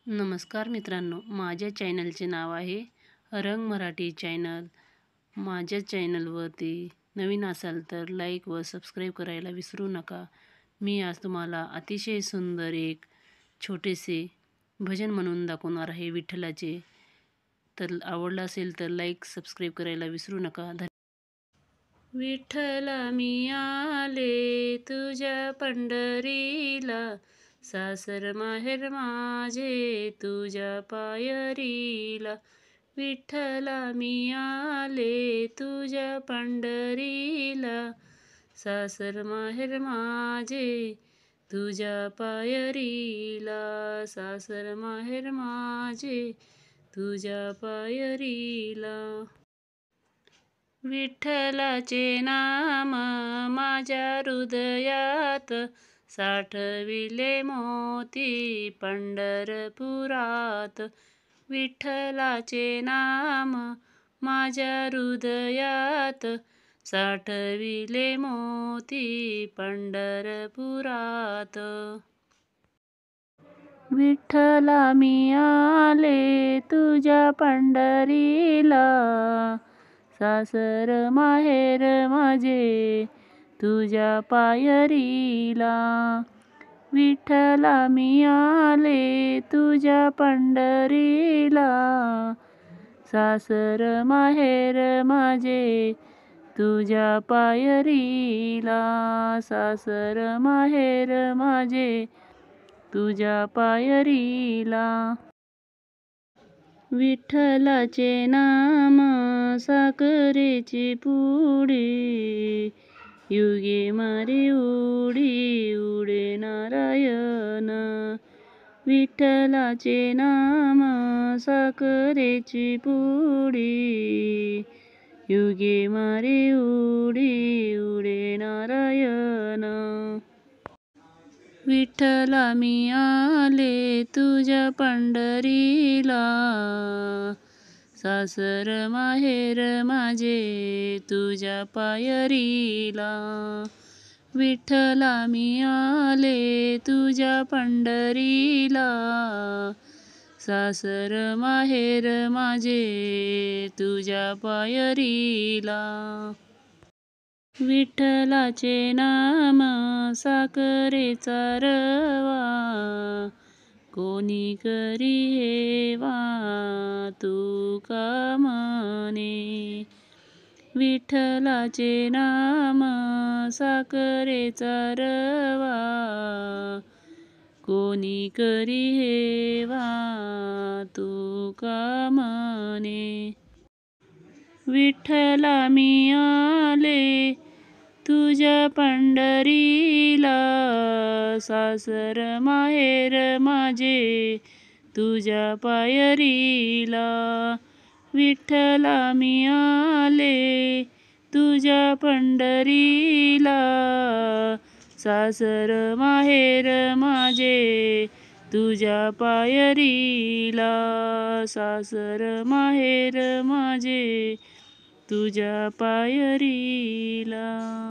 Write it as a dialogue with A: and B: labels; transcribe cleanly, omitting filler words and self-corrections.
A: नमस्कार मित्रांनो, माझ्या चॅनलचे नाव आहे रंग मराठी चॅनल. माझ्या चॅनलवरती नवीन असाल तर लाईक व सबस्क्राईब करायला विसरू नका. मी आज तुम्हाला अतिशय सुंदर एक छोटेसे भजन म्हणून दाखवणार आहे विठ्ठलाचे. तर आवडलं असेल तर लाईक सबस्क्राईब करायला विसरू नका. विठ्ठला मी आले तुझ्या पंढरीला, सासर माहेर माझे तुझ्या पायरीला. विठ्ठला मी आले तुझ्या पंढरीला, सासर माहेर माझे तुझ्या पायरीला. सासर माहेर माझे तुझ्या पायरीला. विठ्ठलाचे नाम माझ्या हृदयात, साठविले मोती पंढरपुरात. विठ्ठलाचे नाम माझ्या हृदयात, साठविले मोती पंढरपुरात. विठ्ठला मी आले तुझ्या पंढरीला, सासर माहेर माझे तुझ्या पायरीला. विठ्ठला मी आले तुझ्या पंढरीला, सासर माहेर माझे तुझ्या पायरीला. सासर माहेर माझे तुझ्या पायरीला. विठ्ठलाचे नाम साखरेची पुडी, युगे मारी उडी उडे नारायण. विठ्ठलाचे नाम साखरेची पुडी, युगे मारी उडी उडे नारायण. विठ्ठला मी आले तुझ्या पंढरीला, सासर माहेर माझे तुझ्या पायरीला. विठ्ठला मी आले तुझ्या पंढरीला, सासर माहेर माझे तुझ्या पायरीला. विठ्ठलाचे नाम साखरेचा रवा, कोणी करी हेवा तुका म्हणे. विठ्ठलाचे नाम साखरेचा रवा, कोणी करी हेवा तुका म्हणे. विठ्ठला मी आले तुझ्या पंढरीला, सासर माहेर माझे तुझ्या पायरीला. विठ्ठला मी आले तुझ्या पंढरीला, सासर माहेर माझे तुझ्या पायरीला. सासर माहेर माझे तुझ्या पायरीला.